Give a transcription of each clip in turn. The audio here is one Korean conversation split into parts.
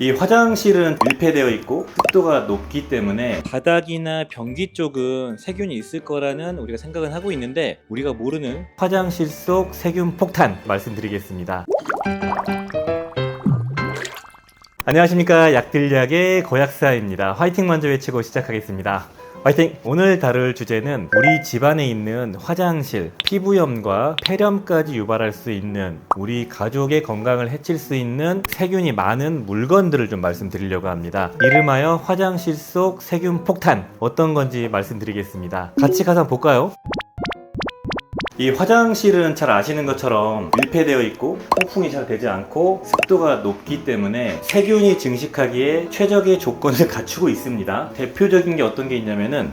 이 화장실은 밀폐되어 있고 습도가 높기 때문에 바닥이나 변기 쪽은 세균이 있을 거라는 우리가 생각은 하고 있는데, 우리가 모르는 화장실 속 세균 폭탄 말씀드리겠습니다. 안녕하십니까, 약들약의 고약사입니다. 화이팅 먼저 외치고 시작하겠습니다. 화이팅! 오늘 다룰 주제는 우리 집안에 있는 화장실, 피부염과 폐렴까지 유발할 수 있는, 우리 가족의 건강을 해칠 수 있는 세균이 많은 물건들을 좀 말씀드리려고 합니다. 이름하여 화장실 속 세균 폭탄, 어떤 건지 말씀드리겠습니다. 같이 가서 볼까요? 이 화장실은 잘 아시는 것처럼 밀폐되어 있고 통풍이 잘 되지 않고 습도가 높기 때문에 세균이 증식하기에 최적의 조건을 갖추고 있습니다. 대표적인 게 어떤 게 있냐면은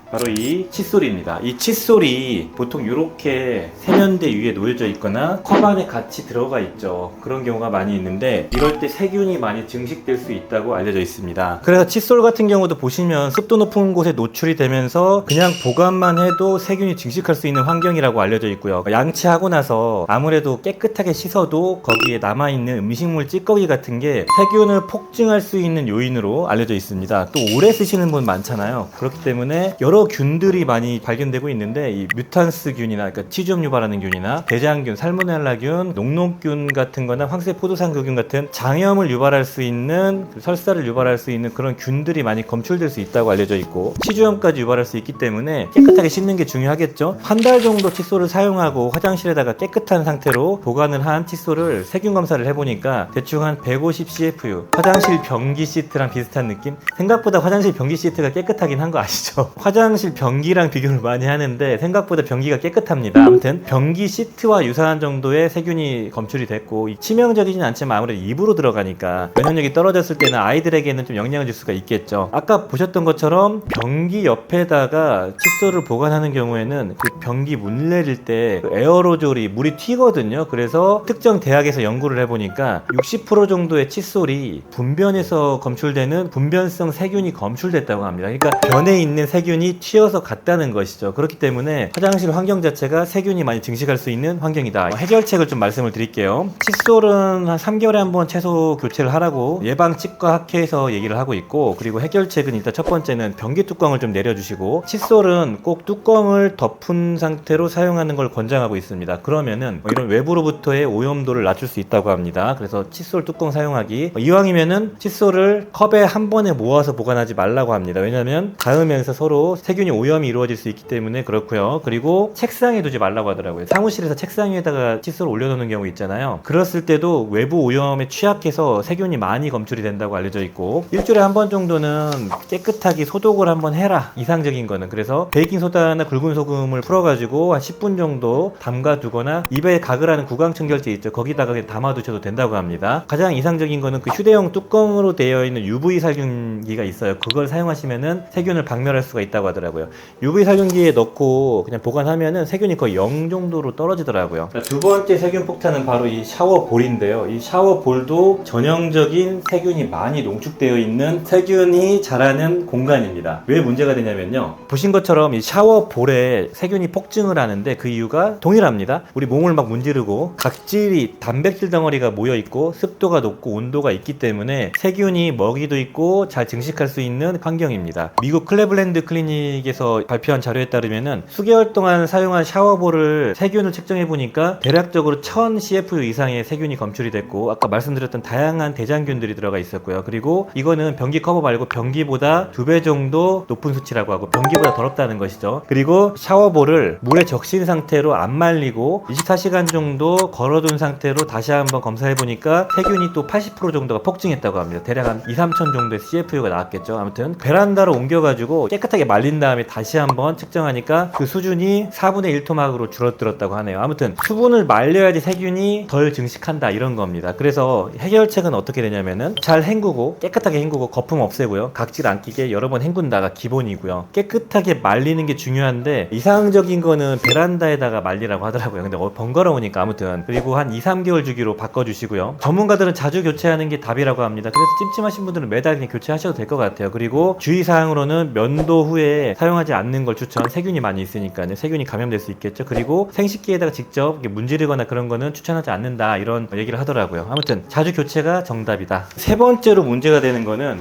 바로 이 칫솔입니다. 이 칫솔이 보통 이렇게 세면대 위에 놓여져 있거나 컵 안에 같이 들어가 있죠. 그런 경우가 많이 있는데, 이럴 때 세균이 많이 증식될 수 있다고 알려져 있습니다. 그래서 칫솔 같은 경우도 보시면 습도 높은 곳에 노출이 되면서 그냥 보관만 해도 세균이 증식할 수 있는 환경이라고 알려져 있고요. 양치하고 나서 아무래도 깨끗하게 씻어도 거기에 남아있는 음식물 찌꺼기 같은 게 세균을 폭증할 수 있는 요인으로 알려져 있습니다. 또 오래 쓰시는 분 많잖아요. 그렇기 때문에 여러 균들이 많이 발견되고 있는데, 이 뮤탄스균이나 그러니까 치주염 유발하는 균이나 대장균, 살모넬라균, 녹록균 같은 거나 황색포도상구균 같은 장염을 유발할 수 있는, 설사를 유발할 수 있는 그런 균들이 많이 검출될 수 있다고 알려져 있고, 치주염까지 유발할 수 있기 때문에 깨끗하게 씻는 게 중요하겠죠. 한 달 정도 칫솔을 사용하고 화장실에다가 깨끗한 상태로 보관을 한 칫솔을 세균 검사를 해보니까 대충 한 150 CFU, 화장실 변기 시트랑 비슷한 느낌? 생각보다 화장실 변기 시트가 깨끗하긴 한 거 아시죠? 화장실 변기랑 비교를 많이 하는데 생각보다 변기가 깨끗합니다. 아무튼 변기 시트와 유사한 정도의 세균이 검출이 됐고, 치명적이진 않지만 아무래도 입으로 들어가니까 면역력이 떨어졌을 때는 아이들에게는 좀 영향을 줄 수가 있겠죠. 아까 보셨던 것처럼 변기 옆에다가 칫솔을 보관하는 경우에는 그 변기 문 내릴 때 에어로졸이 물이 튀거든요. 그래서 특정 대학에서 연구를 해보니까 60% 정도의 칫솔이 분변에서 검출되는 분변성 세균이 검출됐다고 합니다. 그러니까 변에 있는 세균이 튀어서 갔다는 것이죠. 그렇기 때문에 화장실 환경 자체가 세균이 많이 증식할 수 있는 환경이다. 해결책을 좀 말씀을 드릴게요. 칫솔은 한 3개월에 한 번 최소 교체를 하라고 예방치과 학회에서 얘기를 하고 있고, 그리고 해결책은 일단 첫 번째는 변기 뚜껑을 좀 내려주시고, 칫솔은 꼭 뚜껑을 덮은 상태로 사용하는 걸 권장하고 있습니다. 그러면은 이런 외부로부터의 오염도를 낮출 수 있다고 합니다. 그래서 칫솔 뚜껑 사용하기, 이왕이면은 칫솔을 컵에 한 번에 모아서 보관하지 말라고 합니다. 왜냐면 닿으면서 서로 세균이 오염이 이루어질 수 있기 때문에 그렇고요. 그리고 책상에 두지 말라고 하더라고요. 사무실에서 책상 위에다가 칫솔 올려놓는 경우 있잖아요. 그랬을 때도 외부 오염에 취약해서 세균이 많이 검출이 된다고 알려져 있고, 일주일에 한 번 정도는 깨끗하게 소독을 한번 해라, 이상적인 거는. 그래서 베이킹소다나 굵은 소금을 풀어가지고 한 10분 정도 담가두거나 입에 가글하는 구강청결제 있죠, 거기다가 담아두셔도 된다고 합니다. 가장 이상적인 거는 그 휴대용 뚜껑으로 되어 있는 UV 살균기가 있어요. 그걸 사용하시면은 세균을 박멸할 수가 있다고 하더라고요. UV 살균기에 넣고 그냥 보관하면은 세균이 거의 0 정도로 떨어지더라고요. 두 번째 세균 폭탄은 바로 이 샤워볼인데요. 이 샤워볼도 전형적인 세균이 많이 농축되어 있는 세균이 자라는 공간입니다. 왜 문제가 되냐면요, 보신 것처럼 이 샤워볼에 세균이 폭증을 하는데 그 이유가 동일합니다. 우리 몸을 막 문지르고 각질이, 단백질 덩어리가 모여 있고 습도가 높고 온도가 있기 때문에 세균이 먹이도 있고 잘 증식할 수 있는 환경입니다. 미국 클레블랜드 클리닉에서 발표한 자료에 따르면은 수개월 동안 사용한 샤워볼을 세균을 측정해 보니까 대략적으로 1000 CFU 이상의 세균이 검출이 됐고, 아까 말씀드렸던 다양한 대장균들이 들어가 있었고요. 그리고 이거는 변기 커버 말고 변기보다 2배 정도 높은 수치라고 하고, 변기보다 더럽다는 것이죠. 그리고 샤워볼을 물에 적신 상태로 안 말리고 24시간 정도 걸어둔 상태로 다시 한번 검사해 보니까 세균이 또 80% 정도가 폭증했다고 합니다. 대략 한 2-3천 정도의 CFU가 나왔겠죠. 아무튼 베란다로 옮겨가지고 깨끗하게 말린 다음에 다시 한번 측정하니까 그 수준이 4분의 1 토막으로 줄어들었다고 하네요. 아무튼 수분을 말려야지 세균이 덜 증식한다, 이런 겁니다. 그래서 해결책은 어떻게 되냐면은 잘 헹구고, 깨끗하게 헹구고, 거품 없애고요, 각질 안 끼게 여러 번 헹군다가 기본이고요. 깨끗하게 말리는 게 중요한데 이상적인 거는 베란다에다가 말리라고 하더라고요. 근데 번거로우니까 아무튼. 그리고 한 2-3개월 주기로 바꿔주시고요. 전문가들은 자주 교체하는 게 답이라고 합니다. 그래서 찜찜하신 분들은 매달 그냥 교체하셔도 될 것 같아요. 그리고 주의사항으로는 면도 후에 생식기에 사용하지 않는 걸 추천. 세균이 많이 있으니까요. 세균이 감염될 수 있겠죠. 그리고 생식기에다가 직접 이렇게 문지르거나 그런 거는 추천하지 않는다, 이런 얘기를 하더라고요. 아무튼 자주 교체가 정답이다. 세 번째로 문제가 되는 거는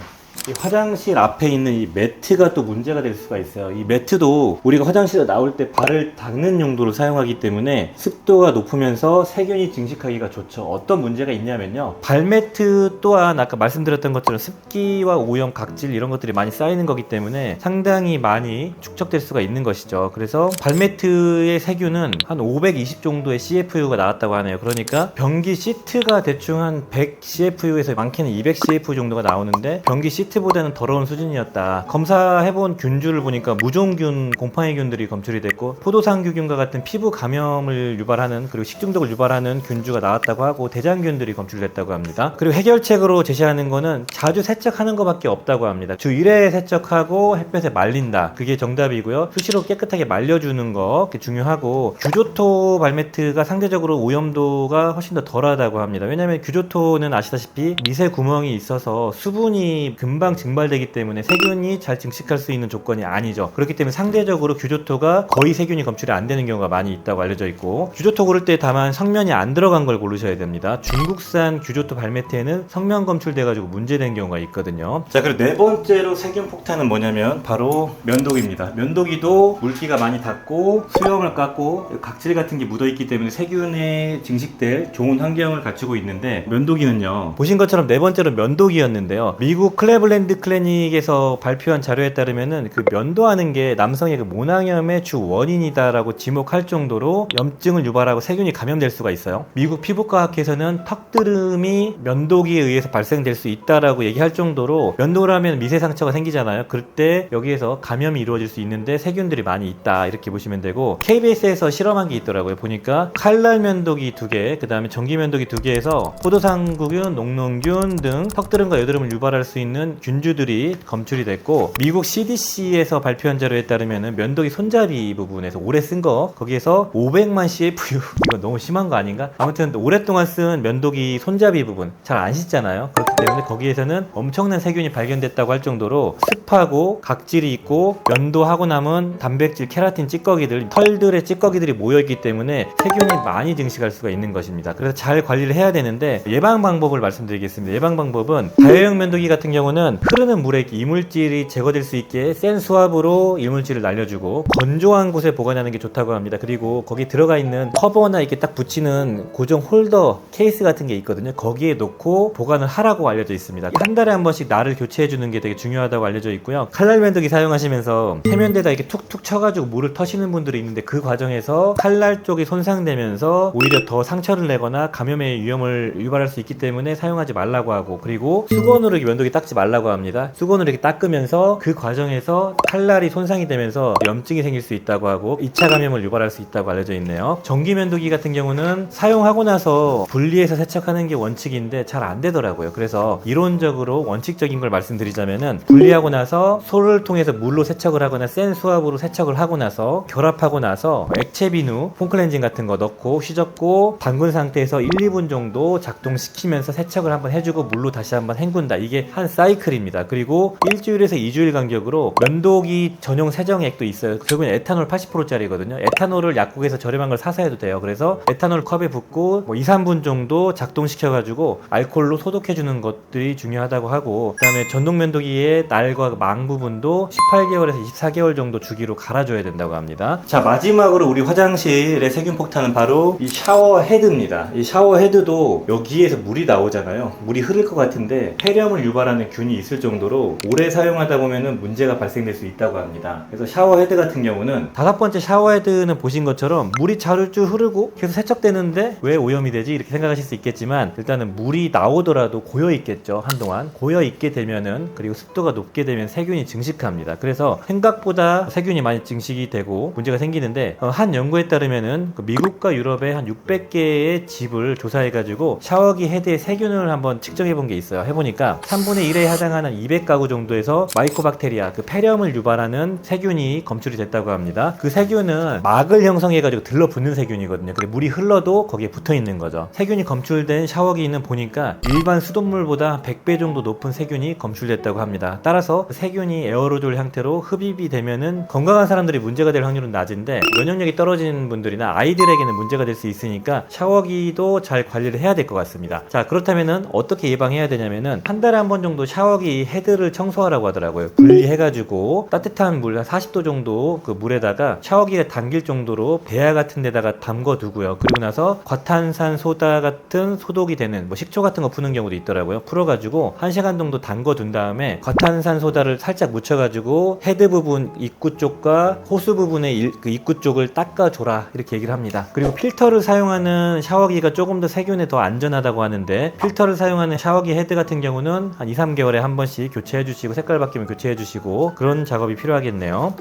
이 화장실 앞에 있는 이 매트가 또 문제가 될 수가 있어요. 이 매트도 우리가 화장실에 나올 때 발을 닦는 용도로 사용하기 때문에 습도가 높으면서 세균이 증식하기가 좋죠. 어떤 문제가 있냐면요, 발매트 또한 아까 말씀드렸던 것처럼 습기와 오염, 각질 이런 것들이 많이 쌓이는 거기 때문에 상당히 많이 축적될 수가 있는 것이죠. 그래서 발매트의 세균은 한 520 정도의 CFU가 나왔다고 하네요. 그러니까 변기 시트가 대충 한 100 CFU에서 많게는 200 CFU 정도가 나오는데 변기 시트보다는 더러운 수준이었다. 검사해본 균주를 보니까 무종균, 곰팡이균들이 검출이 됐고 포도상규균과 같은 피부 감염을 유발하는, 그리고 식중독을 유발하는 균주가 나왔다고 하고 대장균들이 검출됐다고 합니다. 그리고 해결책으로 제시하는 거는 자주 세척하는 것밖에 없다고 합니다. 주 1회 세척하고 햇볕에 말린다. 그게 정답이고요. 수시로 깨끗하게 말려주는 거 중요하고, 규조토 발매트가 상대적으로 오염도가 훨씬 더 덜하다고 합니다. 왜냐하면 규조토는 아시다시피 미세 구멍이 있어서 수분이 금방 증발되기 때문에 세균이 잘 증식할 수 있는 조건이 아니죠. 그렇기 때문에 상대적으로 규조토가 거의 세균이 검출이 안 되는 경우가 많이 있다고 알려져 있고, 규조토 고를 때 다만 성면이 안 들어간 걸 고르셔야 됩니다. 중국산 규조토 발매트에는 성면 검출돼가지고 문제된 경우가 있거든요. 자, 그리고 네 번째로 세균 폭탄은 뭐냐면 바로 면도기입니다. 면도기도 물기가 많이 닿고 수염을 깎고 각질 같은 게 묻어있기 때문에 세균에 증식될 좋은 환경을 갖추고 있는데, 면도기는요, 보신 것처럼 네 번째로 면도기였는데요, 미국 클레블랜드 클리닉에서 발표한 자료에 따르면은 그 면도하는 게 남성의 그 모낭염의 주 원인이다라고 지목할 정도로 염증을 유발하고 세균이 감염될 수가 있어요. 미국 피부과학회에서는 턱드름이 면도기에 의해서 발생될 수 있다라고 얘기할 정도로, 면도를 하면 미세 상처가 생기잖아요. 그때 여기에서 감염이 이루어질 수 있는데 세균들이 많이 있다, 이렇게 보시면 되고, KBS에서 실험한 게 있더라고요. 보니까 칼날 면도기 2개, 그 다음에 전기 면도기 2개에서 포도상구균, 녹농균 등 턱드름과 여드름을 유발할 수 있는 균주들이 검출이 됐고, 미국 CDC에서 발표한 자료에 따르면 면도기 손잡이 부분에서 오래 쓴 거, 거기에서 500만 CFU 이거 너무 심한 거 아닌가? 아무튼 오랫동안 쓴 면도기 손잡이 부분 잘 안 씻잖아요. 그렇기 때문에 거기에서는 엄청난 세균이 발견됐다고 할 정도로 습하고 각질이 있고, 면도하고 남은 단백질, 케라틴 찌꺼기들, 털들의 찌꺼기들이 모여있기 때문에 세균이 많이 증식할 수가 있는 것입니다. 그래서 잘 관리를 해야 되는데, 예방 방법을 말씀드리겠습니다. 예방 방법은 다회용 면도기 같은 경우는 흐르는 물에 이물질이 제거될 수 있게 센 수압으로 이물질을 날려주고 건조한 곳에 보관하는 게 좋다고 합니다. 그리고 거기 들어가 있는 커버나 이렇게 딱 붙이는 고정 홀더 케이스 같은 게 있거든요. 거기에 놓고 보관을 하라고 알려져 있습니다. 한 달에 한 번씩 날을 교체해 주는 게 되게 중요하다고 알려져 있고요. 칼날 면도기 사용하시면서 세면대에다 이렇게 툭툭 쳐가지고 물을 터시는 분들이 있는데, 그 과정에서 칼날 쪽이 손상되면서 오히려 더 상처를 내거나 감염의 위험을 유발할 수 있기 때문에 사용하지 말라고 하고, 그리고 수건으로 이렇게 면도기 닦지 말라고 합니다. 수건으로 이렇게 닦으면서 그 과정에서 칼날이 손상이 되면서 염증이 생길 수 있다고 하고 2차 감염을 유발할 수 있다고 알려져 있네요. 전기 면도기 같은 경우는 사용하고 나서 분리해서 세척하는 게 원칙인데 잘 안 되더라고요. 그래서 이론적으로 원칙적인 걸 말씀드리자면은, 분리하고 나서 솔을 통해서 물로 세척을 하거나 센 수압으로 세척을 하고 나서 결합하고 나서 액체 비누, 폼클렌징 같은 거 넣고 휘젓고 담근 상태에서 1, 2분 정도 작동시키면서 세척을 한번 해주고 물로 다시 한번 헹군다. 이게 한 사이클입니다. 그리고 일주일에서 2주일 간격으로 면도기 전용 세정액도 있어요. 결국엔 에탄올 80%짜리거든요. 에탄올을 약국에서 저렴한 걸 사서 해도 돼요. 그래서 에탄올 컵에 붓고 2, 3분 정도 작동시켜가지고 알코올로 소독해주는 것들이 중요하다고 하고, 그 다음에 전동 면도기의 날과 망 부분도 18개월에서 24개월 정도 주기로 갈아줘야 된다고 합니다. 자, 마지막으로 우리 화장실의 세균 폭탄은 바로 이 샤워 헤드입니다. 이 샤워 헤드도 여기에서 물이 나오잖아요. 물이 흐를 것 같은데 폐렴을 유발하는 균이 있을 정도로 오래 사용하다 보면은 문제가 발생될 수 있다고 합니다. 그래서 샤워 헤드 같은 경우는, 다섯 번째 샤워 헤드는 보신 것처럼 물이 자주쭉 흐르고 계속 세척되는데 왜 오염이 되지? 이렇게 생각하실 수 있겠지만, 일단은 물이 나오더라도 고여 있겠죠. 한동안 고여 있게 되면은, 그리고 습도가 높게 되면 세균이 증식합니다. 그래서 생각보다 세균이 많이 증식이 되고 문제가 생기는데, 한 연구에 따르면은 미국과 유럽의 한 600개의 집을 조사해가지고 샤워기 헤드의 세균을 한번 측정해 본 게 있어요. 해보니까 3분의 1에 해당하는 200가구 정도에서 마이코박테리아, 그 폐렴을 유발하는 세균이 검출이 됐다고 합니다. 그 세균은 막을 형성해가지고 들러붙는 세균이거든요. 그리고 물이 흘러도 거기에 붙어 있는 거죠. 세균이 검출된 샤워기는 보니까 일반 수돗물 폐수물보다 100배 정도 높은 세균이 검출됐다고 합니다. 따라서 세균이 에어로졸 형태로 흡입이 되면은 건강한 사람들이 문제가 될 확률은 낮은데 면역력이 떨어진 분들이나 아이들에게는 문제가 될 수 있으니까 샤워기도 잘 관리를 해야 될 것 같습니다. 자, 그렇다면은 어떻게 예방해야 되냐면은 한 달에 한 번 정도 샤워기 헤드를 청소하라고 하더라고요. 분리해가지고 따뜻한 물 한 40도 정도 그 물에다가 샤워기가 담길 정도로 배아 같은 데다가 담궈 두고요. 그리고 나서 과탄산 소다 같은 소독이 되는 뭐 식초 같은 거 푸는 경우도 있더라고요. 풀어가지고 1시간 정도 담궈 둔 다음에 과탄산 소다를 살짝 묻혀가지고 헤드 부분 입구 쪽과 호수 부분의 그 입구 쪽을 닦아줘라 이렇게 얘기를 합니다. 그리고 필터를 사용하는 샤워기가 조금 더 세균에 더 안전하다고 하는데 필터를 사용하는 샤워기 헤드 같은 경우는 한 2-3개월에 한 번씩 교체해 주시고 색깔 바뀌면 교체해 주시고 그런 작업이 필요하겠네요.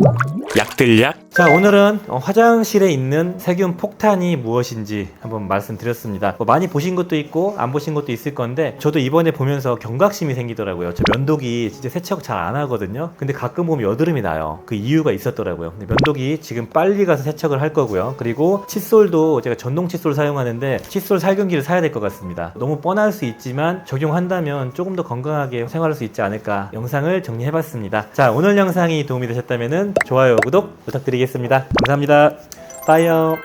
약들약. 자, 오늘은 화장실에 있는 세균 폭탄이 무엇인지 한번 말씀드렸습니다. 뭐 많이 보신 것도 있고 안 보신 것도 있을 건데 저도 이번에 보면서 경각심이 생기더라고요. 저 면도기 진짜 세척 잘 안 하거든요. 근데 가끔 보면 여드름이 나요. 그 이유가 있었더라고요. 근데 면도기 지금 빨리 가서 세척을 할 거고요. 그리고 칫솔도 제가 전동 칫솔 사용하는데 칫솔 살균기를 사야 될 것 같습니다. 너무 뻔할 수 있지만 적용한다면 조금 더 건강하게 생활할 수 있지 않을까 영상을 정리해봤습니다. 자, 오늘 영상이 도움이 되셨다면 좋아요, 구독 부탁드리겠습니다. 감사합니다. 빠이요.